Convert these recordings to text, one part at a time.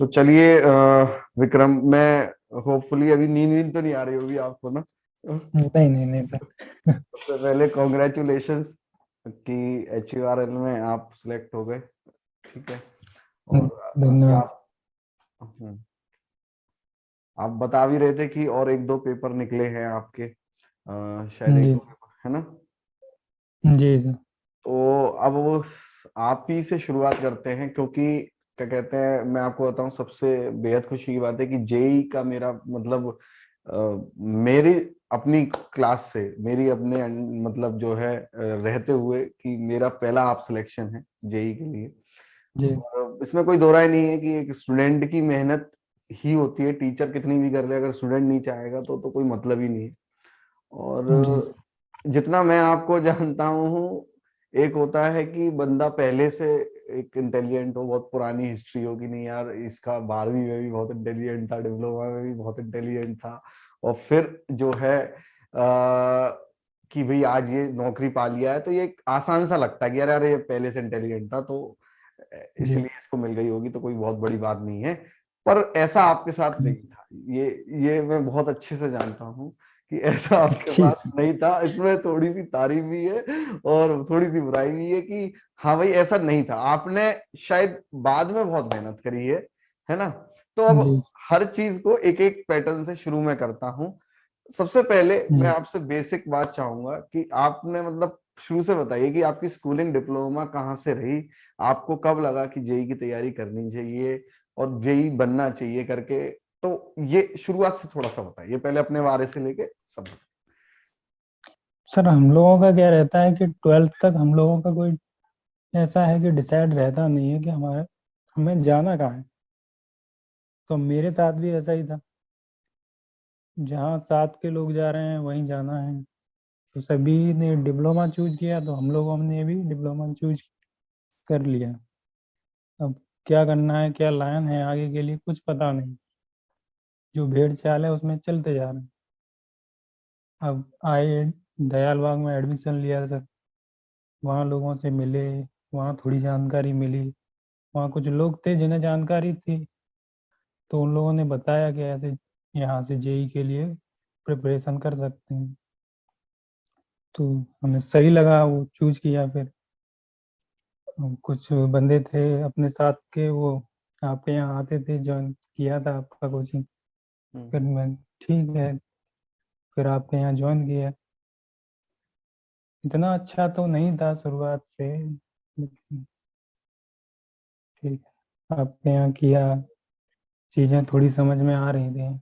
तो चलिए विक्रम, मैं होपफुली अभी नींद वींद तो नहीं आ रही होगी आपको ना। नहीं नहीं नहीं सर। सबसे पहले कॉन्ग्रेचुलेशंस कि HURL में आप सिलेक्ट हो गए। ठीक है। और अभी धन्यवाद। आप बता भी रहे थे कि और एक दो पेपर निकले हैं आपके, शायद एक जी दो सर। पेपर है ना। जी सर। तो अब वो आप ही से शुरुआत करते हैं, क्योंकि क्या कहते हैं, मैं आपको बताऊं, सबसे बेहद खुशी की बात है कि जेई का मेरा मतलब मेरी अपनी क्लास से, मेरी अपने मतलब जो है रहते हुए कि मेरा पहला आप सिलेक्शन है जेई के लिए। जी। और इसमें कोई दो राय नहीं है कि एक स्टूडेंट की मेहनत ही होती है, टीचर कितनी भी कर ले, अगर स्टूडेंट नहीं चाहेगा तो कोई मतलब ही नहीं है। जी और सर। जितना मैं आपको जानता हूँ, एक होता है कि बंदा पहले से एक इंटेलिजेंट हो, बहुत पुरानी हिस्ट्री हो कि नहीं यार इसका 12वीं में भी बहुत इंटेलिजेंट था, डिप्लोमा में भी बहुत इंटेलिजेंट था, और फिर जो है कि भाई आज ये नौकरी पा लिया है, तो ये एक आसान सा लगता है कि यार यार ये पहले से इंटेलिजेंट था तो जी इसलिए इसको मिल गई होगी, तो कोई बहुत बड़ी बात नहीं है। पर ऐसा आपके साथ जी नहीं था। ये मैं बहुत अच्छे से जानता हूँ कि ऐसा आपके जी साथ सर। नहीं था। इसमें थोड़ी सी तारीफ भी है और थोड़ी सी बुराई भी है कि हाँ भाई ऐसा नहीं था, आपने शायद बाद में बहुत मेहनत करी है ना। तो अब जी हर चीज को एक एक पैटर्न से शुरू में करता हूँ। सबसे पहले मैं जी आपसे बेसिक बात चाहूंगा कि आपने मतलब शुरू से बताइए कि आपकी स्कूलिंग डिप्लोमा कहाँ से रही, आपको कब लगा कि जेई की तैयारी करनी चाहिए और जेई बनना चाहिए करके। तो ये शुरुआत से थोड़ा सा बताइए, पहले अपने बारे से लेके सब बताइए। सर, हम लोगों का क्या रहता है कि 12th तक हम लोगों का कोई ऐसा है कि डिसाइड रहता नहीं है कि हमारे हमें जाना कहाँ है। तो मेरे साथ भी ऐसा ही था। जहाँ साथ के लोग जा रहे हैं वहीं जाना है। तो सभी ने डिप्लोमा चूज किया, तो हम लोगों ने भी डिप्लोमा चूज कर लिया। अब क्या करना है, क्या लाइन है आगे के लिए, कुछ पता नहीं। जो भेड़ चाल है उसमें चलते जा रहे हैं। अब आए, दयाल बाग में एडमिशन लिया सर। वहाँ लोगों से मिले, वहाँ थोड़ी जानकारी मिली। वहाँ कुछ लोग थे जिन्हें जानकारी थी, तो उन लोगों ने बताया कि ऐसे यहाँ से जेई के लिए प्रिपरेशन कर सकते हैं। तो हमें सही लगा, वो चूज किया। फिर कुछ बंदे थे अपने साथ के, वो आपके यहाँ आते थे, ज्वाइन किया था आपका कोचिंग। फिर हम्म। मैं, ठीक है, फिर आपके यहाँ ज्वाइन किया। इतना अच्छा तो नहीं था शुरुआत से, लेकिन ठीक है, आपके यहाँ किया, चीज़ें थोड़ी समझ में आ रही थी।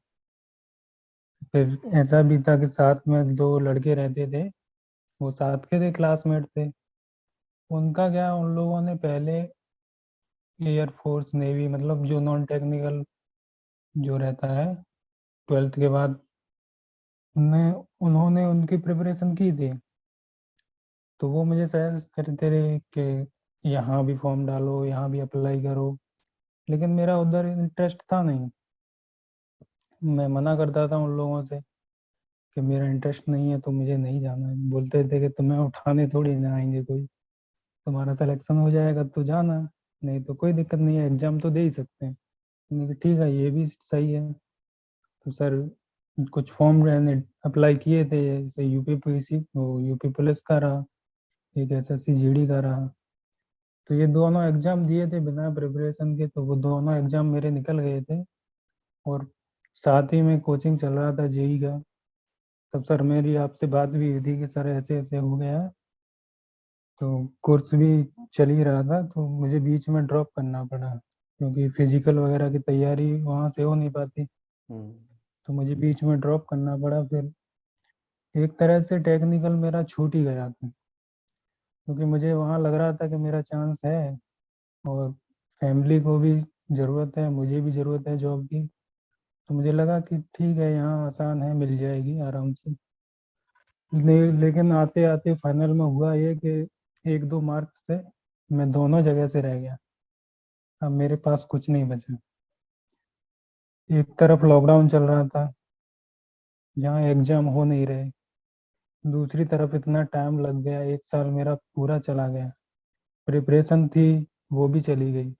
फिर ऐसा भी था कि साथ में दो लड़के रहते थे, वो साथ के थे, क्लासमेट थे। उनका क्या, उन लोगों ने पहले एयरफोर्स, नेवी, मतलब जो नॉन टेक्निकल जो रहता है 12th के बाद, उन्होंने उनकी प्रिपरेशन की थी। तो वो मुझे सजेस्ट करते रहे कि यहाँ भी फॉर्म डालो, यहाँ भी अप्लाई करो। लेकिन मेरा उधर इंटरेस्ट था नहीं। मैं मना करता था उन लोगों से कि मेरा इंटरेस्ट नहीं है, तो मुझे नहीं जाना है। बोलते थे कि तुम्हें उठाने थोड़ी ना आएंगे कोई, तुम्हारा सिलेक्शन हो जाएगा तो जाना, नहीं तो कोई दिक्कत नहीं है, एग्जाम तो दे ही सकते हैं। मैंने कहा ठीक है, ये भी सही है। तो सर, कुछ फॉर्म मैंने अप्लाई किए थे, जैसे यूपी पीसी, वो यूपी पुलिस का रहा, एक एसएससी जीडी का रहा। तो ये दोनों एग्जाम दिए थे बिना प्रिपरेशन के, तो वो दोनों एग्जाम मेरे निकल गए थे। और साथ ही में कोचिंग चल रहा था जेई का। तब सर मेरी आपसे बात भी हुई थी कि सर ऐसे ऐसे हो गया है। तो कोर्स भी चल ही रहा था, तो मुझे बीच में ड्रॉप करना पड़ा, क्योंकि फिजिकल वगैरह की तैयारी वहाँ से हो नहीं पाती। हम्म। तो मुझे बीच में ड्रॉप करना पड़ा। फिर एक तरह से टेक्निकल मेरा छूट ही गया था, क्योंकि मुझे वहाँ लग रहा था कि मेरा चांस है, और फैमिली को भी ज़रूरत है, मुझे भी ज़रूरत है जॉब की। तो मुझे लगा कि ठीक है, यहाँ आसान है, मिल जाएगी आराम से। लेकिन आते आते फाइनल में हुआ ये कि 1-2 मार्क्स से मैं दोनों जगह से रह गया। अब मेरे पास कुछ नहीं बचा। एक तरफ लॉकडाउन चल रहा था, जहाँ एग्जाम हो नहीं रहे। दूसरी तरफ इतना टाइम लग गया, 1 साल मेरा पूरा चला गया। प्रिपरेशन थी, वो भी चली गई।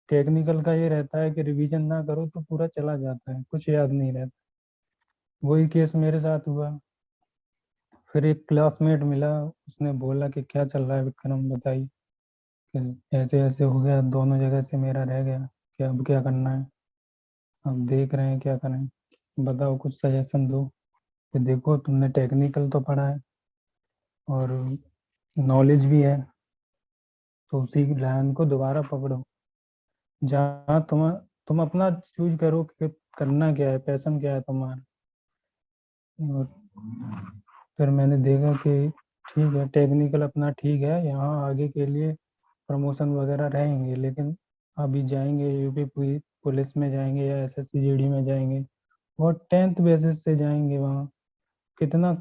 टेक्निकल का ये रहता है कि रिवीजन ना करो तो पूरा चला जाता है, कुछ याद नहीं रहता। वही केस मेरे साथ हुआ। फिर एक क्लासमेट मिला, उसने बोला कि क्या चल रहा है विक्रम, बताइए कि ऐसे ऐसे हो गया, दोनों जगह से मेरा रह गया, कि अब क्या करना है, अब देख रहे हैं क्या करें, बताओ कुछ सजेशन दो। कि देखो तुमने टेक्निकल तो पढ़ा है और नॉलेज भी है, तो उसी लाइन को दोबारा पकड़ो, जहाँ तुम अपना चूज करो कि करना क्या है, पैशन क्या है तुम्हारा। और फिर मैंने देखा कि ठीक है, टेक्निकल अपना ठीक है, यहाँ आगे के लिए प्रमोशन वगैरह रहेंगे, लेकिन अभी जाएंगे यूपी पुलिस में जाएंगे या एसएससी जीडी में जाएंगे, और 10th बेसिस से जाएंगे, वहाँ कितना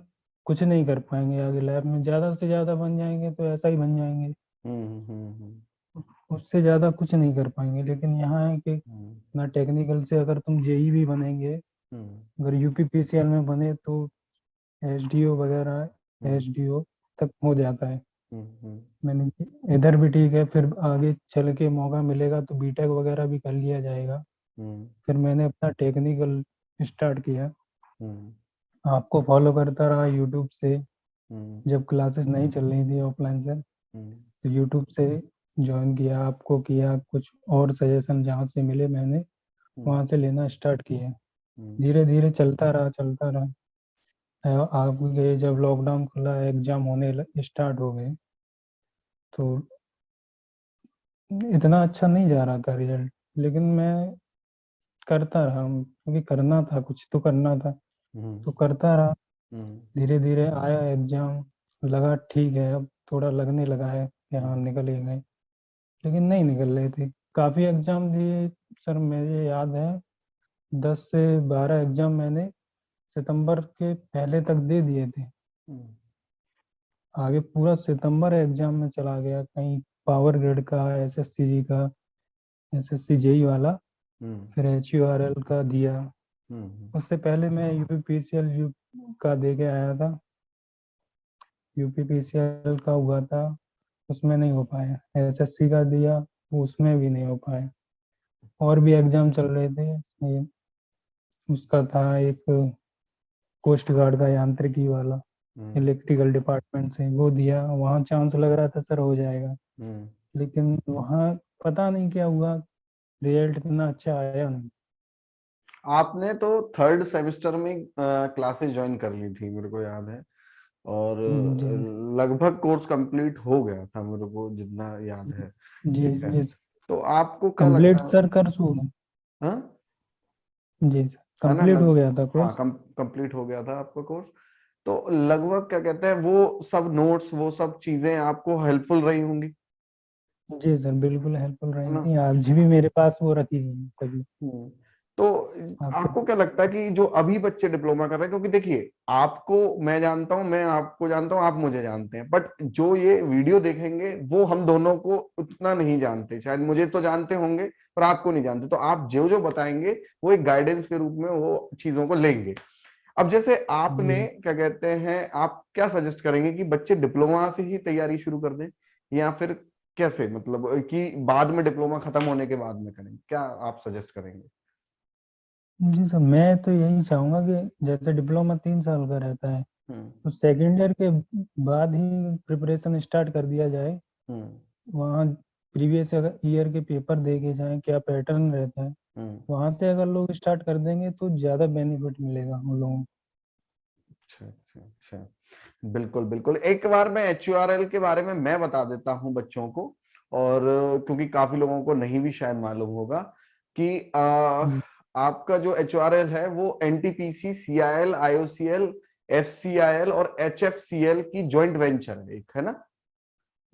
कुछ नहीं कर पाएंगे आगे लाइफ में, ज़्यादा से ज़्यादा बन जाएंगे तो ऐसा ही बन जाएंगे, हम्म। उससे ज़्यादा कुछ नहीं कर पाएंगे। लेकिन यहाँ है कि हम्म। ना टेक्निकल से अगर तुम जेई भी बनेंगे, हम्म। अगर यूपी पीसीएल में बने तो एसडीओ वगैरह हम्म। एसडीओ तक हो जाता है। हम्म। मैंने इधर भी ठीक है, फिर आगे चल के मौका मिलेगा तो बीटेक वगैरह भी कर लिया जाएगा। हम्म। फिर मैंने अपना टेक्निकल स्टार्ट किया, हम्म। आपको फॉलो करता रहा यूट्यूब से, हम्म। जब क्लासेस नहीं चल रही थी ऑफलाइन से, हम्म। तो यूट्यूब से ज्वाइन किया, आपको किया, कुछ और सजेशन जहाँ से मिले मैंने हम्म। वहाँ से लेना स्टार्ट किया। हम्म। धीरे धीरे चलता रहा चलता रहा। आगे जब लॉकडाउन खुला, एग्जाम होने स्टार्ट हो गए, तो इतना अच्छा नहीं जा रहा था रिजल्ट, लेकिन मैं करता रहा, क्योंकि करना था, कुछ तो करना था, हम्म। तो करता रहा। हम्म। धीरे धीरे आया एग्जाम, लगा ठीक है, अब थोड़ा लगने लगा है कि हाँ हम्म। निकल ही गए, लेकिन नहीं निकल रहे थे। काफ़ी एग्जाम दिए सर, मुझे याद है 10 से 12 एग्जाम मैंने सितंबर के पहले तक दे दिए थे। हम्म। आगे पूरा सितंबर एग्जाम में चला गया, कहीं पावर ग्रिड का, एसएससी का, एसएससी जेई वाला, हम्म। फिर एचयूआरएल का दिया। हम्म। उससे पहले मैं यूपीपीसीएल का दे के आया था, यूपीपीसीएल का हुआ था, उसमें नहीं हो पाया। एसएससी का दिया, उसमें भी नहीं हो पाया। और भी एग्जाम चल रहे थे, ये उसका था एक कोस्ट गार्ड का यांत्रिकी वाला, हम्म। इलेक्ट्रिकल डिपार्टमेंट से, वो दिया, वहाँ चांस लग रहा था सर हो जाएगा, हम्म। लेकिन वहाँ पता नहीं क्या हुआ, रिजल्ट इतना अच्छा आया नहीं। आपने तो थर्ड सेमेस्टर में क्लासेस ज्वाइन कर ली थी, मेरे को याद है। और जी लगभग कोर्स कंप्लीट हो गया था, मेरे को जितना याद है। जी ठीक है। जी तो आपको क्या कंप्लीट लगता है? सर कर चुका। हाँ, जी सर है ना, कंप्लीट हो गया था हाँ, कोर्स। कंप्लीट हो गया था आपका कोर्स। तो लगभग क्या कहते हैं, वो सब नोट्स, वो सब चीजें आपको हेल्पफुल रही होंगी, जी सर बिल्कुल हेल्पफुल है रही ना? थी, आज भी मेरे पास वो रखी हुई है सभी। हम्म। तो आपको आपको क्या लगता है कि जो अभी बच्चे डिप्लोमा कर रहे हैं, क्योंकि देखिए, आपको मैं जानता हूं, मैं आपको जानता हूं, आप मुझे जानते हैं, बट जो ये वीडियो देखेंगे वो हम दोनों को उतना नहीं जानते, शायद मुझे तो जानते होंगे पर आपको नहीं जानते। तो आप जो जो बताएंगे वो एक गाइडेंस के रूप में वो चीजों को लेंगे। अब जैसे आपने जी क्या कहते हैं, आप क्या सजेस्ट करेंगे कि बच्चे डिप्लोमा से ही तैयारी शुरू कर दें, या फिर कैसे, मतलब कि बाद में डिप्लोमा खत्म होने के बाद में करें, क्या आप सजेस्ट करेंगे? जी सर, मैं तो यही चाहूंगा कि जैसे डिप्लोमा 3 साल का रहता है, हम्म। तो सेकेंड ईयर के बाद ही प्रिपरेशन स्टार्ट कर दिया जाए। हम्म। वहाँ प्रीवियस ईयर के पेपर दे के जाएं, क्या पैटर्न रहता है, हम्म। वहाँ से अगर लोग स्टार्ट कर देंगे तो ज़्यादा बेनिफिट मिलेगा हम लोगों को। अच्छा, अच्छा, अच्छा। बिल्कुल, बिल्कुल। एक बार मैं HURL के बारे में मैं बता देता हूँ बच्चों को, और क्योंकि काफी लोगों को नहीं भी शायद मालूम होगा कि जी आपका जो HURL है वो NTPC, CIL, IOCL, FCIL और HFCL की जॉइंट वेंचर है एक, है ना?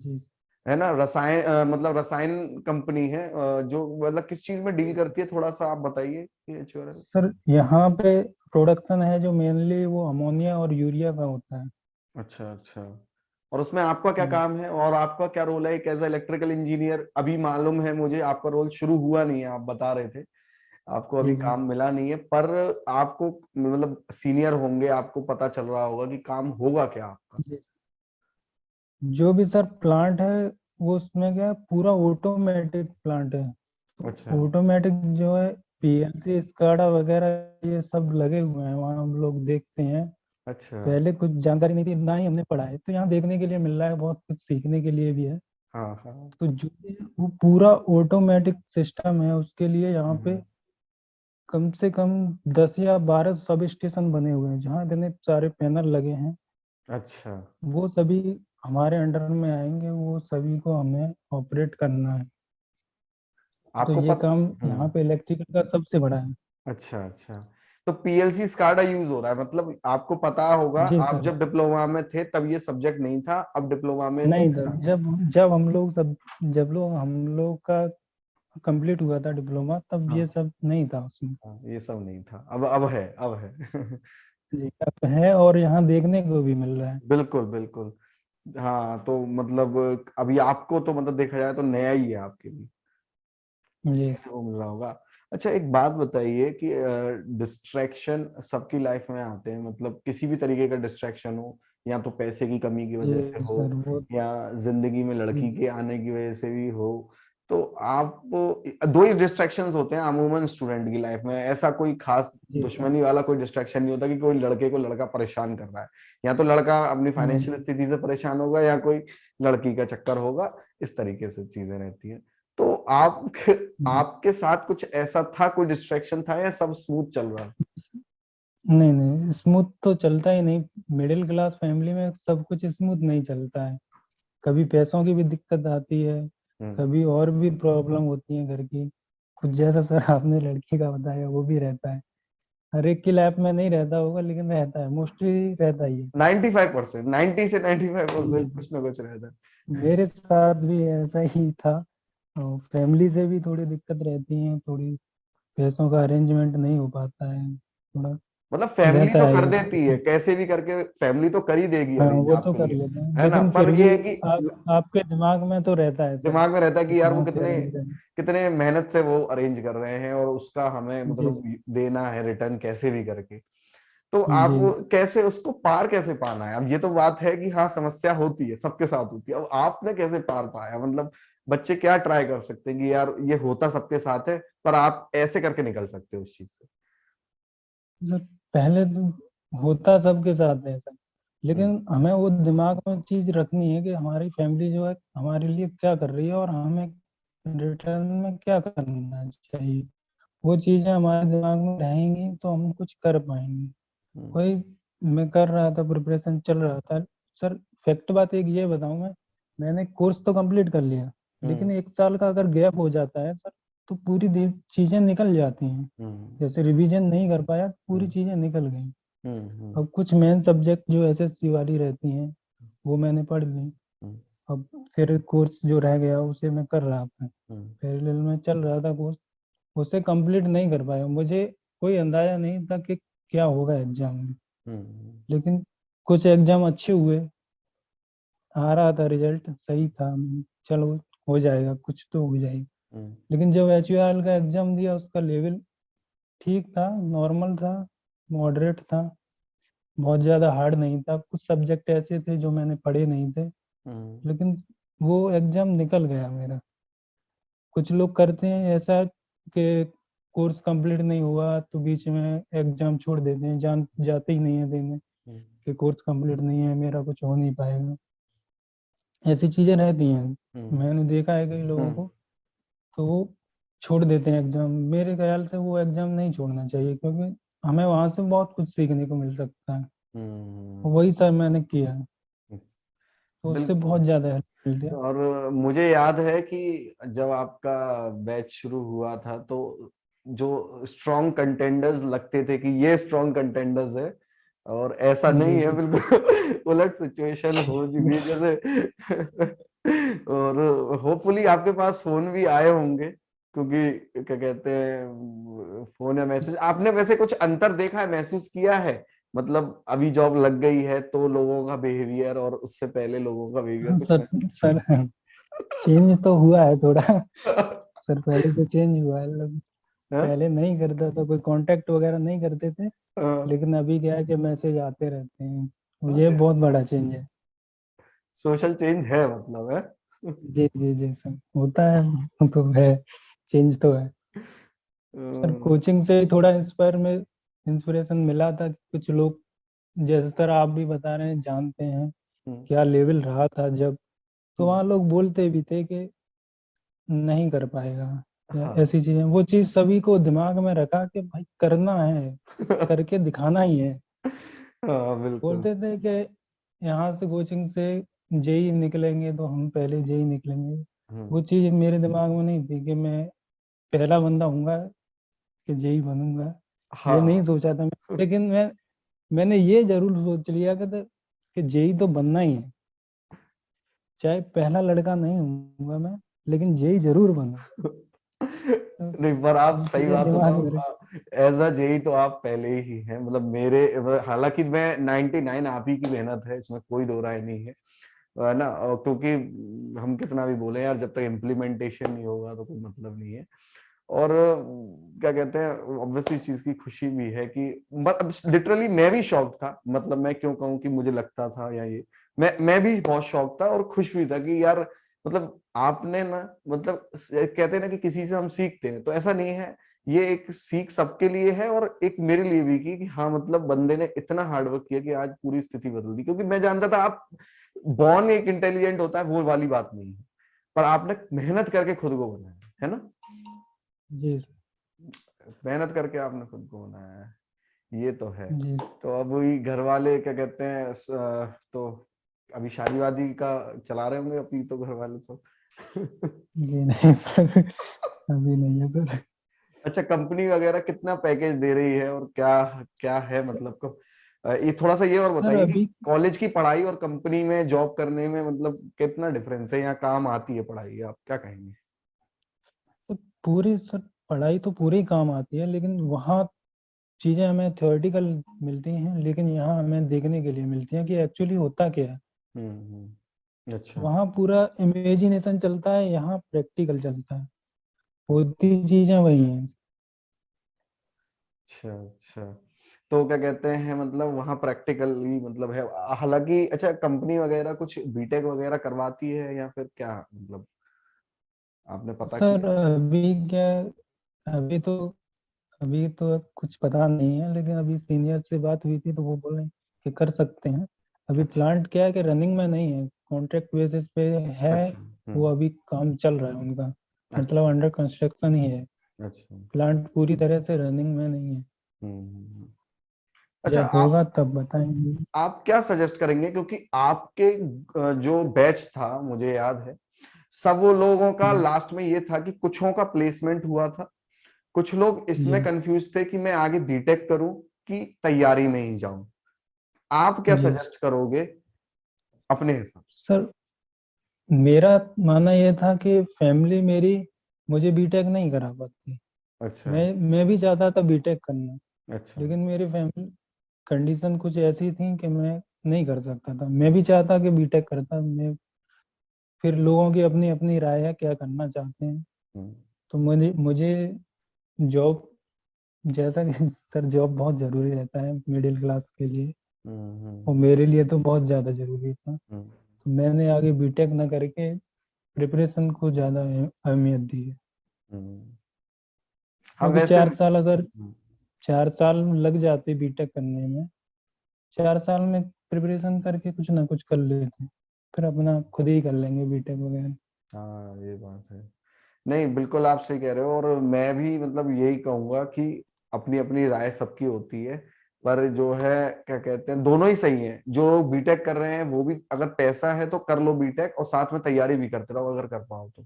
जी है ना, रसायन मतलब रसायन कंपनी है, जो मतलब किस चीज में डील करती है, थोड़ा सा आप बताइए कि HURL। सर, यहाँ पे प्रोडक्शन है जो मेनली वो अमोनिया और यूरिया का होता है। अच्छा, अच्छा। और उसमें आपका क्या जी काम है, और आपका क्या रोल है एक एज इलेक्ट्रिकल इंजीनियर? अभी मालूम है मुझे, आपका रोल शुरू हुआ नहीं है, आप बता रहे थे आपको अभी जी सर। काम मिला नहीं है, पर आपको मतलब सीनियर होंगे, आपको पता चल रहा होगा कि काम होगा क्या आपका। जी जो भी सर प्लांट है, वो उसमें क्या है, पूरा ऑटोमेटिक प्लांट है। अच्छा ऑटोमेटिक जो है पीएलसी स्काडा वगैरह ये सब लगे हुए हैं, वहाँ हम लोग देखते हैं। अच्छा। पहले कुछ जानकारी नहीं थी, ना ही हमने पढ़ा है, तो यहाँ देखने के लिए मिल रहा है, बहुत कुछ सीखने के लिए भी है। हाँ हाँ। तो जो भी वो पूरा ऑटोमेटिक सिस्टम है, उसके लिए यहाँ पे हम्म, कम से कम 10 या 12 सब स्टेशन बने हुए हैं, जहाँ इतने सारे पैनल लगे हैं। अच्छा। वो सभी हमारे अंडर में आएंगे, वो सभी को हमें ऑपरेट करना है। तो आपको ये पता। काम यहाँ पे इलेक्ट्रिकल का सबसे बड़ा है। अच्छा अच्छा। तो पीएलसी स्काडा यूज हो रहा है, मतलब आपको पता होगा जी आप सर। जब डिप्लोमा में थे तब ये सब्जेक्ट नहीं था, अब डिप्लोमा में से नहीं था, जब जब लोग हम लोग का कंप्लीट हुआ था डिप्लोमा, तब ये हाँ सब नहीं था उसमें। हाँ, ये सब नहीं था, अब है, अब है। जी अब है, और यहाँ देखने को भी मिल रहा है। बिल्कुल बिल्कुल। हाँ तो मतलब अभी आपको तो मतलब देखा जाए तो नया ही है आपके लिए, जी सीखने को मिल रहा होगा। अच्छा एक बात बताइए कि डिस्ट्रैक्शन सबकी लाइफ में आते हैं, मतलब किसी भी तरीके का डिस्ट्रैक्शन हो, या तो पैसे की कमी की जी वजह से हो, सर वो। या जिंदगी में जी लड़की के आने की वजह से भी हो। तो आप, दो ही डिस्ट्रैक्शंस होते हैं अमूमन स्टूडेंट की लाइफ में, ऐसा कोई खास जी सर। दुश्मनी वाला कोई डिस्ट्रैक्शन नहीं होता कि कोई लड़के को लड़का परेशान कर रहा है, या तो लड़का अपनी जी फाइनेंशियल स्थिति से परेशान होगा, या कोई लड़की का चक्कर होगा, इस तरीके से चीजें रहती हैं। तो आप, जी। आपके साथ कुछ ऐसा था, कोई डिस्ट्रैक्शन था, या सब स्मूथ चल रहा है? नहीं नहीं, स्मूथ तो चलता ही नहीं। मिडिल क्लास फैमिली में सब कुछ स्मूथ नहीं चलता है। कभी पैसों की भी दिक्कत आती है, हम्म कभी और भी प्रॉब्लम होती है घर की। कुछ जैसा सर आपने लड़की का बताया वो भी रहता है। हर एक की लाइफ में नहीं रहता होगा, लेकिन रहता है, मोस्टली रहता ही है। 95%, 90 से 95% जी जी। कुछ ना कुछ रहता है। मेरे साथ भी ऐसा ही था। और फैमिली से भी थोड़ी दिक्कत रहती है, थोड़ी पैसों का अरेंजमेंट नहीं हो पाता है थोड़ा। मतलब फैमिली रहता तो है कर ये देती है, तो। कैसे भी करके फैमिली तो कर ही देगी हाँ अरेंज वो तो आपके कर लिए, लेते हैं, है ना, लेकिन पर फिर भी ये है कि आपके दिमाग में तो रहता है सर दिमाग में रहता है कि कि यार वो कहाँ से कितने अरेंज करें। कितने मेहनत से वो अरेंज कर रहे हैं, और उसका हमें जी मतलब देना है रिटर्न कैसे भी करके। तो आप जी। कैसे उसको पार कैसे पाना है? अब ये तो बात है कि हाँ समस्या होती है, सबके साथ होती है, अब आपने कैसे पार पाया, मतलब बच्चे क्या ट्राई कर सकते हैं कि यार ये होता सबके साथ है, पर आप ऐसे करके निकल सकते हो उस चीज से? सर पहले तो होता सबके साथ है ऐसा, हम्म लेकिन हमें वो दिमाग में चीज रखनी है कि हमारी फैमिली जो है हमारे लिए क्या कर रही है, और हमें रिटर्न में क्या करना चाहिए। वो चीजें हमारे दिमाग में रहेंगी तो हम कुछ कर पाएंगे। हम्म वही मैं कर रहा था, प्रिपरेशन चल रहा था सर। फैक्ट बात एक ये बताऊं मैं, मैंने कोर्स तो कंप्लीट कर लिया, लेकिन हम्म 1 साल का अगर गैप हो जाता है सर, तो पूरी चीजें निकल जाती हैं। हम्म जैसे रिवीजन नहीं कर पाया, पूरी हम्म चीजें निकल गई। हम्म अब कुछ मेन सब्जेक्ट जो एसएससी वाली रहती हैं, वो मैंने पढ़ ली। हम्म अब फिर कोर्स जो रह गया उसे मैं कर रहा था, हम्म पैरेलल में चल रहा था कोर्स। उसे कंप्लीट नहीं कर पाया, मुझे कोई अंदाजा नहीं था कि क्या होगा एग्जाम में। हम्म लेकिन कुछ एग्जाम अच्छे हुए, आ रहा था रिजल्ट सही था, चलो हो जाएगा, कुछ तो हो जाएगा। हम्म लेकिन जब एचयूआर का एग्जाम दिया, उसका लेवल ठीक था, नॉर्मल था, मॉडरेट था, बहुत ज़्यादा हार्ड नहीं था। कुछ सब्जेक्ट ऐसे थे जो मैंने पढ़े नहीं थे, हम्म लेकिन वो एग्जाम निकल गया मेरा। कुछ लोग करते हैं ऐसा कि कोर्स कंप्लीट नहीं हुआ तो बीच में एग्जाम छोड़ देते हैं, जान जाते ही नहीं है देने, हम्म कि कोर्स कंप्लीट नहीं है मेरा, कुछ हो नहीं पाएगा। ऐसी चीज़ें रहती हैं, हम्म मैंने देखा है कई लोगों हम्म को। तो वो छोड़ देते हैं एग्जाम। मेरे ख्याल से वो एग्जाम नहीं छोड़ना चाहिए, क्योंकि हमें वहाँ से बहुत कुछ सीखने को मिल सकता है। हम्म, वही सर मैंने किया, तो उससे बिल्कुल। बहुत ज़्यादा हेल्प मिलती है। और मुझे याद है कि जब आपका बैच शुरू हुआ था तो जो स्ट्रॉन्ग कंटेंडर्स लगते थे कि ये स्ट्रॉन्ग कंटेंडर्स है, और ऐसा नहीं जी है, सर। बिल्कुल उलट सिचुएशन हो चुकी है जैसे। और होपफुली आपके पास फोन भी आए होंगे, क्योंकि क्या कहते हैं, फोन या मैसेज, आपने वैसे कुछ अंतर देखा है, महसूस किया है, मतलब अभी जॉब लग गई है तो लोगों का बिहेवियर और उससे पहले लोगों का बिहेवियर हाँ कुछ सर। सर चेंज तो हुआ है थोड़ा। सर पहले से चेंज हुआ है, लोग हाँ? पहले नहीं करता था, कोई कांटेक्ट वगैरह नहीं करते थे। हाँ, लेकिन अभी क्या है कि मैसेज आते रहते हैं, तो हाँ, ये बहुत बड़ा चेंज है। सोशल चेंज है मतलब है। जी जी जी सर, होता है, वो तो है। चेंज तो है सर। अ, कोचिंग से ही थोड़ा इंस्पिरेशन मिला था। कुछ लोग जैसे सर आप भी बता रहे हैं, जानते हैं हम्म, क्या लेवल रहा था जब, तो हम्म, वहाँ लोग बोलते भी थे कि नहीं कर पाएगा या हाँ। ऐसी चीजें। वो चीज सभी को दिमाग में रखा कि भाई करना है, करके दिखाना ही है। हाँ बिल्कुल। बोलते थे कि यहाँ से कोचिंग से जेई निकलेंगे तो हम पहले जेई निकलेंगे। हम्म, वो चीज मेरे दिमाग में नहीं थी कि मैं पहला बंदा हूँगा कि जेई बनूंगा। ये नहीं हाँ। सोचा था मैं, लेकिन मैंने ये जरूर सोच लिया कि जेई तो बनना ही है। चाहे पहला लड़का नहीं होऊंगा मैं, लेकिन जेई जरूर बनूंगा। तो नहीं पर आप ये सही चीजें बात दिमाग में बताऊं, एज अ जेई तो आप पहले ही हैं, मतलब मेरे, हालांकि मैं 99 आप ही की मेहनत है, इसमें कोई दो राय नहीं है ना। क्योंकि हम कितना भी बोले यार, जब तक इम्प्लीमेंटेशन नहीं होगा तो कोई मतलब नहीं है। और क्या कहते हैं, ऑब्वियसली इस चीज की खुशी भी है कि लिटरली मैं भी शॉक था, मतलब मैं क्यों कहूँ कि मुझे लगता था या ये, मैं भी बहुत शॉक था और खुश भी था कि यार, मतलब आपने ना, मतलब कहते हैं ना कि किसी से हम सीखते हैं, तो ऐसा नहीं है। ये एक सीख सबके लिए है और एक मेरे लिए भी कि हाँ, मतलब बंदे ने इतना हार्डवर्क किया कि आज पूरी स्थिति बदल दी। क्योंकि मैं जानता था आप बॉर्न एक इंटेलिजेंट होता है, वो वाली बात नहीं है, पर आपने मेहनत करके खुद को बनाया है ना। जी सर। मेहनत करके आपने खुद को बनाया है, ये तो है। जी तो अब वही घर वाले क्या कहते हैं, तो अभी शादी वादी का चला रहे होंगे अभी तो घर वाले सब। जी नहीं सर, अभी नहीं है सर। अच्छा, कंपनी वगैरह कितना पैकेज दे रही है और क्या क्या है, मतलब को ये थोड़ा सा ये और सर बताइए कि अभी कॉलेज की पढ़ाई और कंपनी में जॉब करने में मतलब कितना डिफरेंस है, यहाँ काम आती है पढ़ाई, आप क्या कहेंगे। तो पूरी सर पढ़ाई तो पूरी काम आती है, लेकिन वहाँ चीजें हमें थ्योरेटिकल मिलती हैं, लेकिन यहाँ हमें देखने के लिए मिलती हैं कि एक्चुअली होता क्या है। अच्छा वहाँ पूरा इमेजिनेशन चलता है, यहाँ प्रैक्टिकल चलता है। होती चीजें वही हैं। अच्छा अच्छा। तो क्या कहते हैं, मतलब वहाँ प्रैक्टिकली मतलब है, हालांकि अच्छा कंपनी वगैरह कुछ बीटेक वगैरह करवाती है या फिर क्या, मतलब आपने पता सर किया। अभी तो अभी तो कुछ पता नहीं है, लेकिन अभी सीनियर से बात हुई थी तो वो बोले कि कर सकते हैं। अभी अच्छा प्लांट क्या है कि रनिंग में नहीं है, कॉन्ट्रैक्ट बेसिस पे है। अच्छा। वो अभी काम चल रहा है उनका, अच्छा मतलब अंडर कंस्ट्रक्शन ही है। अच्छा। प्लांट पूरी तरह से रनिंग में नहीं है। हम्म। अच्छा, जब होगा तब बताएंगे। आप क्या सजेस्ट करेंगे, क्योंकि आपके जो बैच था मुझे याद है, सब वो लोगों का जी लास्ट में ये था कि कुछों का प्लेसमेंट हुआ था, कुछ लोग इसमें जी कंफ्यूज थे कि मैं आगे बीटेक करूं कि तैयारी में ही जाऊं। आप क्या जी सजेस्ट करोगे अपने हिसाब सर, मेरा मानना यह था कि फैमिली मेरी मुझे बीटेक नहीं करा पाती। से। अच्छा मैं भी चाहता था बीटेक करना, अच्छा। लेकिन मेरी फैमिली कंडीशन कुछ ऐसी थी कि मैं नहीं कर सकता था। मैं भी चाहता कि बीटेक करता मैं। फिर लोगों की अपनी अपनी राय है क्या करना चाहते हैं। हम्म तो मुझे मुझे जॉब, जैसा कि सर जॉब बहुत ज़रूरी रहता है मिडिल क्लास के लिए, हम्म और मेरे लिए तो बहुत ज़्यादा ज़रूरी था। हम्म तो मैंने आगे बीटेक ना करके प्रिपरेशन को ज़्यादा अहमियत दी है। हम्म। हाँ क्योंकि वैसे 4 साल अगर 4 साल लग जाते बीटेक करने में, 4 साल में प्रिपरेशन करके कुछ ना कुछ कर लेते, फिर अपना खुद ही कर लेंगे बीटेक वगैरह। हाँ ये बात है। नहीं बिल्कुल आप सही कह रहे हो, और मैं भी मतलब यही कहूंगा कि अपनी अपनी राय सबकी होती है, पर जो है क्या कहते हैं, दोनों ही सही हैं। जो बीटेक कर रहे हैं वो भी, अगर पैसा है तो कर लो बीटेक और साथ में तैयारी भी करते रहो अगर कर पाओ तो।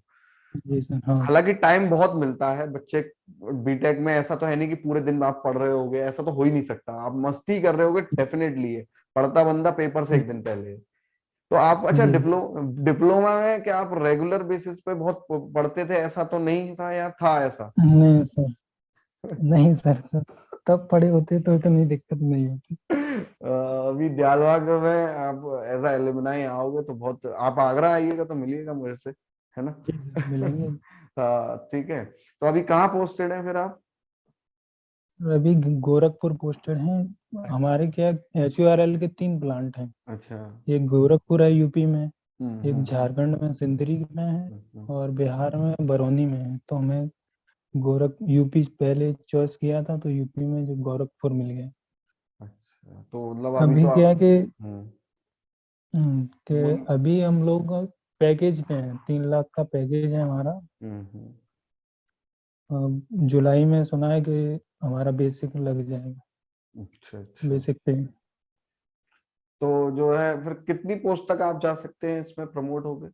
जी सर। हाँ सर। हालांकि टाइम बहुत मिलता है बच्चे, बीटेक में ऐसा तो है नहीं कि पूरे दिन आप पढ़ रहे होगे, ऐसा तो हो ही नहीं सकता, आप मस्ती कर रहे होगे डेफिनेटली है। पढ़ता बंदा पेपर से एक दिन पहले है। तो आप अच्छा, जी सर। डिप्लोमा में क्या आप रेगुलर बेसिस पे बहुत पढ़ते थे, ऐसा तो नहीं था या था ऐसा। नहीं सर, नहीं सर, तब पढ़े होते तो इतनी दिक्कत नहीं होती। अभी दियालबाग में आप एज अ एलुमनाई आओगे तो बहुत, आप आगरा आइएगा तो मिलिएगा मेरे से, है ना। जी सर मिलेंगे। हाँ ठीक है। तो अभी कहाँ पोस्टेड है फिर आप। अभी गोरखपुर पोस्टेड हैं। हमारे क्या HURL के 3 प्लांट हैं। अच्छा। एक गोरखपुर है यूपी में, एक हम्म। झारखंड में सिंदरी में है, हम्म, और बिहार में बरौनी में है। तो हमें गोरख यूपी पहले चॉइस किया था, तो यूपी में जो गोरखपुर मिल गया। अच्छा, तो मतलब अभी अभी तो क्या आप है कि हम्म कि बोलिए। अभी हम लोग पैकेज पे हैं, 3 लाख का पैकेज है हमारा। हम्म। जुलाई में सुना है कि हमारा बेसिक लग जाएगा, अच्छा अच्छा। बेसिक पे। तो जो है फिर कितनी पोस्ट तक आप जा सकते हैं इसमें प्रमोट हो गए?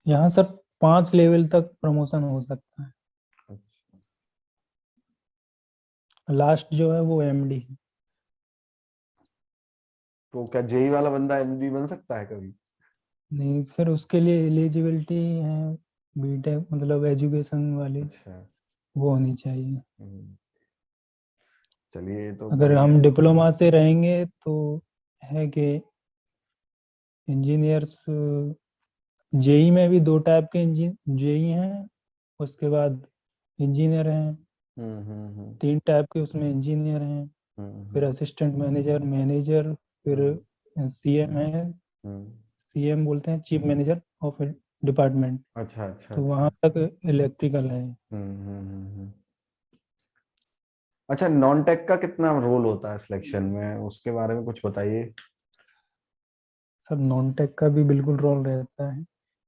यहाँ सर 5 लेवल तक प्रमोशन हो सकता है। अच्छा। लास्ट जो है वो एमडी है। तो क्या जेई वाला बंदा एमडी बन सकता है कभी? नहीं, फिर उसके लिए एलिजिबिलिटी है, बीटेक मतलब एजुकेशन वाली अच्छा। वो होनी चाहिए। हम्म, चलिए ये तो अगर बढ़िया हम है। डिप्लोमा से रहेंगे तो है कि इंजीनियर्स, जेई में भी 2 टाइप के इंजीन जेई हैं, उसके बाद इंजीनियर हैं। हम्म। 3 टाइप के उसमें इंजीनियर हैं। फिर हम्म। असिस्टेंट मैनेजर, मैनेजर, फिर हम्म। सीएम है। हम्म। सीएम बोलते हैं चीफ मैनेजर ऑफ डिपार्टमेंट। अच्छा अच्छा तो अच्छा। वहाँ तक इलेक्ट्रिकल है। हम्म। अच्छा, नॉन टेक का कितना रोल होता है सिलेक्शन में, उसके बारे में कुछ बताइए। सब नॉन टेक का भी बिल्कुल रोल रहता है।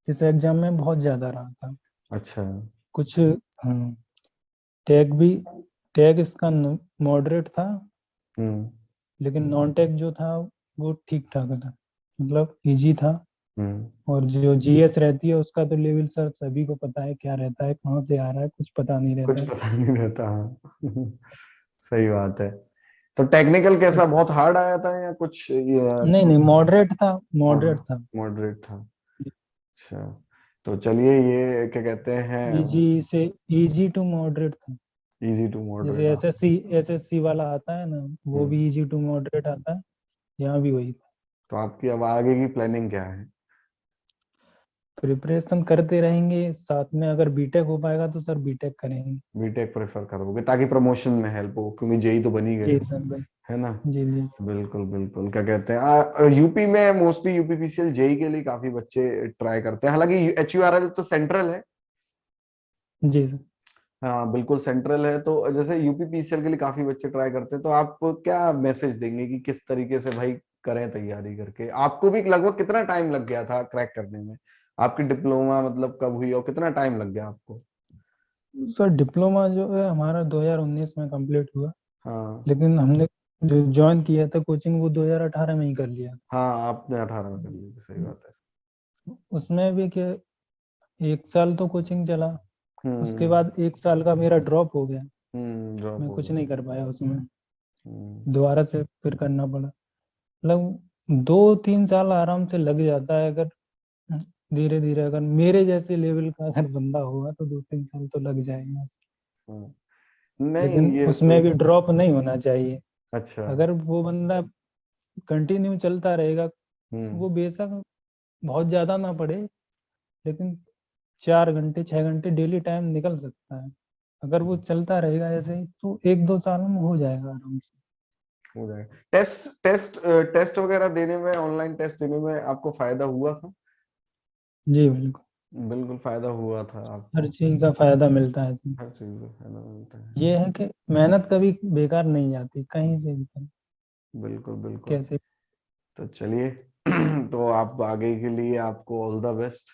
इस एग्जाम में बहुत ज़्यादा रहा था अच्छा। कुछ। हाँ, टैग भी, टैग इसका मॉडरेट था, हम्म। लेकिन नॉन टेक जो था वो ठीक ठाक था, मतलब इजी था। हम्म। और जो जीएस रहती है उसका तो लेवल सर सभी को पता है क्या रहता है, कहाँ से आ रहा है, कुछ पता नहीं कुछ रहता है। पता नहीं रहता, हाँ। सही बात है। तो टेक्निकल कैसा, बहुत हार्ड आया था या कुछ ये नहीं नहीं, मॉडरेट था, मॉडरेट था। मॉडरेट था? अच्छा, तो चलिए ये क्या कहते हैं, इजी से इजी टू मॉडरेट था। इजी टू जैसे मॉडरेट। एसएससी वाला आता है ना, वो हम्म। भी इजी टू मॉडरेट आता है। यहाँ भी वही था। तो आपकी अब आगे की प्लानिंग क्या है? प्रिपरेशन करते रहेंगे साथ में, अगर बीटेक हो पाएगा तो सर बीटेक करेंगे। बीटेक प्रेफर करोगे ताकि प्रमोशन में हेल्प हो, क्योंकि जेई तो बन ही गए, जी सर, है ना? जी जी बिल्कुल बिल्कुल, क्या कहते हैं, यूपी में मोस्टली यूपीपीसीएल जेई के लिए काफी बच्चे ट्राई करते हैं, हालांकि एचयूआरएल तो सेंट्रल है। जी सर। हाँ बिल्कुल सेंट्रल है, तो जैसे यूपीपीसीएल के लिए काफी बच्चे ट्राई करते हैं, तो आप क्या मैसेज देंगे कि किस तरीके से भाई करें तैयारी करके? आपको भी लगभग कितना टाइम लग गया था क्रैक करने में? आपकी डिप्लोमा मतलब कब हुई और कितना टाइम लग गया आपको? सर डिप्लोमा जो है हमारा 2019 में कंप्लीट हुआ, हाँ। लेकिन हमने जो ज्वाइन किया था कोचिंग वो 2018 में ही कर लिया हाँ आपने 18 में कर ली थी, सही था। बात है। उसमें भी क्या, 1 साल तो कोचिंग चला, उसके हम्म। बाद 1 साल का मेरा ड्रॉप हो गया। ड्रॉप मैं हो कुछ गया। नहीं कर पाया उसमें, हम्म। दोबारा से फिर करना पड़ा। मतलब 2-3 साल आराम से लग जाता है, अगर धीरे धीरे अगर मेरे जैसे लेवल का अगर बंदा होगा तो 2-3 साल तो लग जाएगा उसके। हम्म। लेकिन नहीं ये उसमें सही। भी ड्रॉप नहीं होना चाहिए। अच्छा। अगर वो बंदा कंटिन्यू चलता रहेगा, हम्म। वो बेशक बहुत ज्यादा ना पढ़े, लेकिन 4 घंटे 6 घंटे डेली टाइम निकल सकता है। अगर वो चलता रहेगा ऐसे ही तो 1-2 साल में हो जाएगा आराम से। हो जाएगा। टेस्ट टेस्ट टेस्ट वगैरह देने में, ऑनलाइन टेस्ट देने में आपको फायदा हुआ था? जी बिल्कुल, बिल्कुल फायदा हुआ था हर आपको। चीज का फायदा मिलता है इसमें। हर चीज में फायदा मिलता है। ये है कि मेहनत कभी बेकार नहीं जाती, कहीं से भी करो, बिल्कुल बिल्कुल। कैसे। तो चलिए तो आप आगे के लिए आपको ऑल द बेस्ट।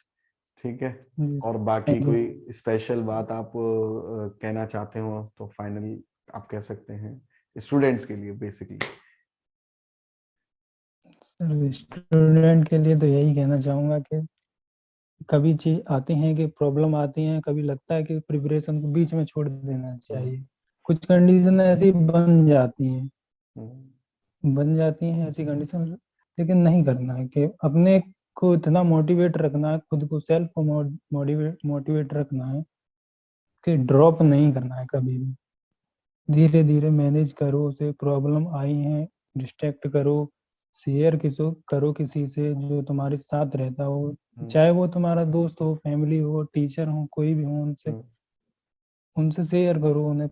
ठीक है। जी और बाकी थैंक यू। कोई स्पेशल बात आप कहना चाहते हो तो फाइनली आप कह सकते हैं, स्टूडेंट्स के लिए बेसिकली। सर स्टूडेंट के लिए तो यही कहना चाहूंगा कि कभी चीज आती हैं कि प्रॉब्लम आती हैं, कभी लगता है कि प्रिपरेशन को बीच में छोड़ देना हम्म। चाहिए। कुछ कंडीशन ऐसी हम्म। बन जाती हैं ऐसी कंडीशन, लेकिन नहीं करना है कि अपने को इतना मोटिवेट रखना है, खुद को सेल्फ को मोटिवेट मोटिवेट रखना है कि ड्रॉप नहीं करना है कभी भी। धीरे धीरे मैनेज करो, उसे प्रॉब्लम आई है डिस्ट्रैक्ट करो, शेयर किसी करो किसी से जो तुम्हारे साथ रहता हो, हम्म। चाहे वो तुम्हारा दोस्त हो, फैमिली हो, टीचर हो, कोई भी हो, उनसे हम्म। उनसे शेयर करो। उन्हें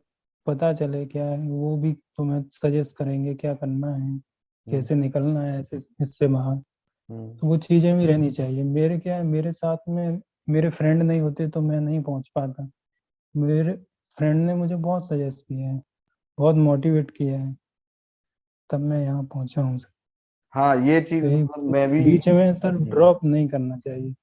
पता चले क्या है, वो भी तुम्हें सजेस्ट करेंगे क्या करना है, हम्म। कैसे निकलना है ऐसे इससे बाहर। हम्म। तो वो चीज़ें भी रहनी चाहिए। मेरे क्या है, मेरे साथ में मेरे फ्रेंड नहीं होते तो मैं नहीं पहुंच पाता। मेरे फ्रेंड ने मुझे बहुत सजेस्ट किया है, बहुत मोटिवेट किया है, तब मैं यहाँ पहुंचा हूँ सर। हाँ, ये चीज तो ये मतलब मैं भी बीच में सर ड्रॉप नहीं करना चाहिए।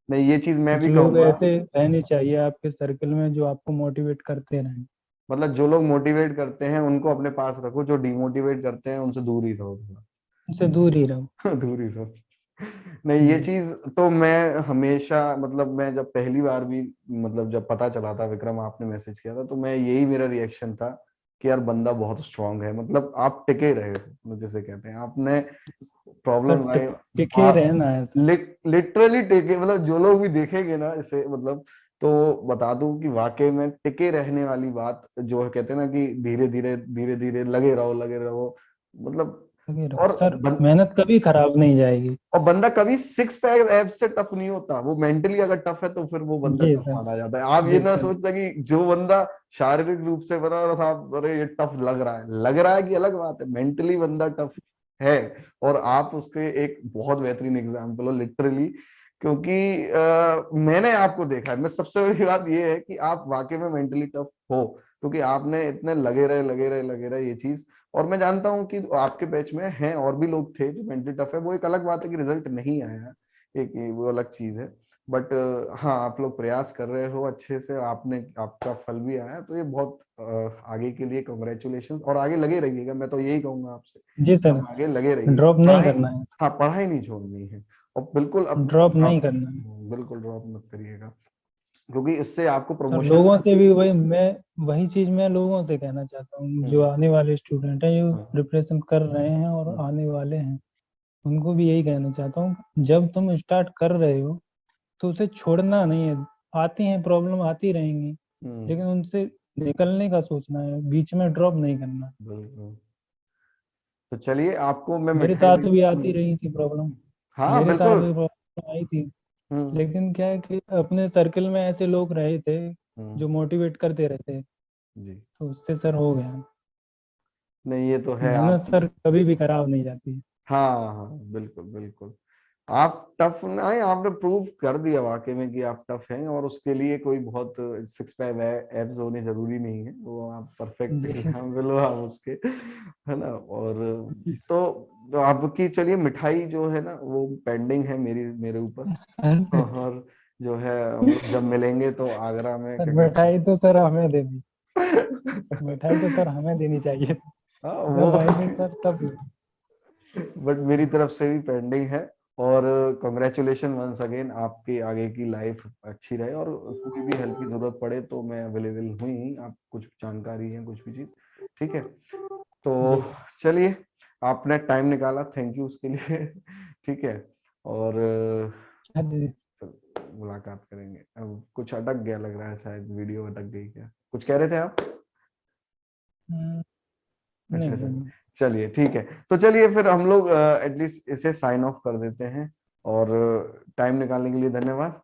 नहीं, ये चीज मैं भी कुछ लोग कहूंगा। ऐसे रहने चाहिए आपके सर्कल में जो आपको मोटिवेट करते रहें। मतलब जो लोग मोटिवेट करते हैं उनको अपने पास रखो, जो डिमोटिवेट करते हैं उनसे दूर ही रहो उनसे दूर ही रहो। थोड़ा। दूर ही रहो। नहीं, ये जी चीज तो मैं हमेशा, मतलब मैं जब पहली बार भी, मतलब जब पता चला था विक्रम आपने मैसेज किया था, तो मैं यही मेरा रिएक्शन था कि यार बंदा बहुत स्ट्रांग है, मतलब आप टिके रहे हो, जैसे कहते हैं आपने सर, प्रॉब्लम आई, टिके आप रहना है सर। लिटरली टिके, मतलब जो लोग भी देखेंगे ना इसे, मतलब तो बता दूं कि वाकई में टिके रहने वाली बात जो है, कहते हैं ना कि धीरे धीरे धीरे धीरे लगे रहो, मतलब। लगे रहो और सर, मेहनत कभी खराब नहीं जाएगी। बंदा कभी सिक्स पैक एब से टफ नहीं होता, वो मेंटली अगर टफ है तो फिर वो बंदा जी टफ सर। माना जाता है। आप ये जी ना सर। सोचता कि जो बंदा शारीरिक रूप से बना और साहब अरे ये टफ लग रहा है कि अलग बात है, मेंटली बंदा टफ है। और आप उसके एक बहुत बेहतरीन एग्जाम्पल हो लिटरली, क्योंकि मैंने आपको देखा है। मैं सबसे बड़ी बात ये है कि आप वाकई में मेंटली टफ हो, क्योंकि आपने इतने लगे रहे ये चीज। और मैं जानता हूँ कि आपके बैच में हैं और भी लोग थे जो मेंटली टफ है, वो एक अलग बात है कि रिजल्ट नहीं आया, एक वो अलग चीज है। बट हाँ, आप लोग प्रयास कर रहे हो अच्छे से, आपने आपका फल भी आया, तो ये बहुत आगे के लिए कॉन्ग्रेचुलेशन, और आगे लगे रहिएगा, मैं तो यही कहूंगा आपसे, जी सर, आप आगे लगे रहिए, ड्रॉप नहीं पढ़ाई। करना है। हाँ, पढ़ाई नहीं छोड़नी है, और बिल्कुल अब ड्रॉप नहीं ड्रॉप, करना है। बिल्कुल ड्रॉप मत करिएगा, क्योंकि इससे आपको सर, प्रमोशन। लोगों से भी वही चीज मैं लोगों से कहना चाहता हूँ, जो हम्म। आने वाले स्टूडेंट हैं, जो हम्म। प्रिपरेशन कर रहे हैं और हम्म। आने वाले हैं, उनको भी यही कहना चाहता हूँ, जब तुम स्टार्ट कर रहे हो तो उसे छोड़ना नहीं है। आती हैं प्रॉब्लम, आती रहेंगी, हम्म। लेकिन उनसे निकलने का सोचना है, बीच में ड्रॉप नहीं करना है। बिल्कुल। तो चलिए, आपको मैं मेरे मिठाई साथ भी। भी आती रही थी प्रॉब्लम। हाँ, मेरे साथ बिल्कुल। भी प्रॉब्लम आई थी। हम्म। लेकिन क्या है कि अपने सर्कल में ऐसे लोग रहे थे हम्म। जो मोटिवेट करते रहते, जी। तो उससे सर हो गया। नहीं, ये तो है मेहनत आप। सर कभी भी खराब नहीं जाती। हाँ हाँ, बिल्कुल बिल्कुल। आप टफ नहीं, आपने प्रूव कर दिया वाकई में कि आप टफ हैं, और उसके लिए कोई बहुत सिक्स पैक एब्स होने जरूरी नहीं है, वो आप परफेक्ट जी एग्जाम्पल हो आप उसके, है ना। और जी तो आपकी चलिए मिठाई जो है ना वो पेंडिंग है मेरे ऊपर। सर। और जो है हम लोग जब मिलेंगे तो आगरा में सर, क्या मिठाई कहते तो सर हमें देनी, मिठाई तो हैं। सर हमें देनी चाहिए। हाँ, जब वो आएंगे सर तब। बट मेरी तरफ से भी पेंडिंग है। और कॉन्ग्रेचुलेशन वंस अगेन, आपकी आगे की लाइफ अच्छी रहे, और कोई भी हेल्प की जरूरत पड़े तो मैं अवेलेबल हुई, आप कुछ जानकारी है कुछ भी चीज, ठीक है। तो जी चलिए, आपने टाइम निकाला, थैंक यू उसके लिए। ठीक है। और सर। मुलाकात करेंगे। अब कुछ अटक गया लग रहा है, शायद वीडियो अटक गई क्या, कुछ कह रहे थे आप? अच्छा नहीं अच्छा। सर। चलिए ठीक है। तो चलिए फिर हम लोग एटलीस्ट इसे साइन ऑफ कर देते हैं। और टाइम निकालने के लिए धन्यवाद,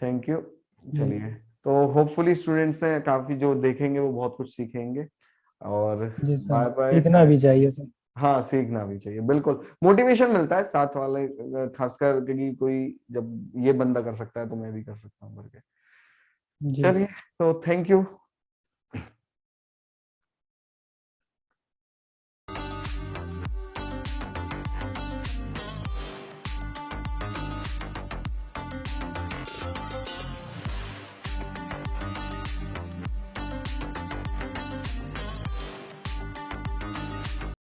थैंक यू। जी चलिए, तो होपफुली स्टूडेंट्स हैं काफी जो देखेंगे वो बहुत कुछ सीखेंगे। और जी सर, बाय बाय, सीखना भी चाहिए सर। हाँ, सीखना भी चाहिए, बिल्कुल मोटिवेशन मिलता है साथ वाले, खासकर क्योंकि कोई जब ये बंदा कर सकता है तो मैं भी कर सकता हूँ करके। जी चलिए, तो थैंक यू।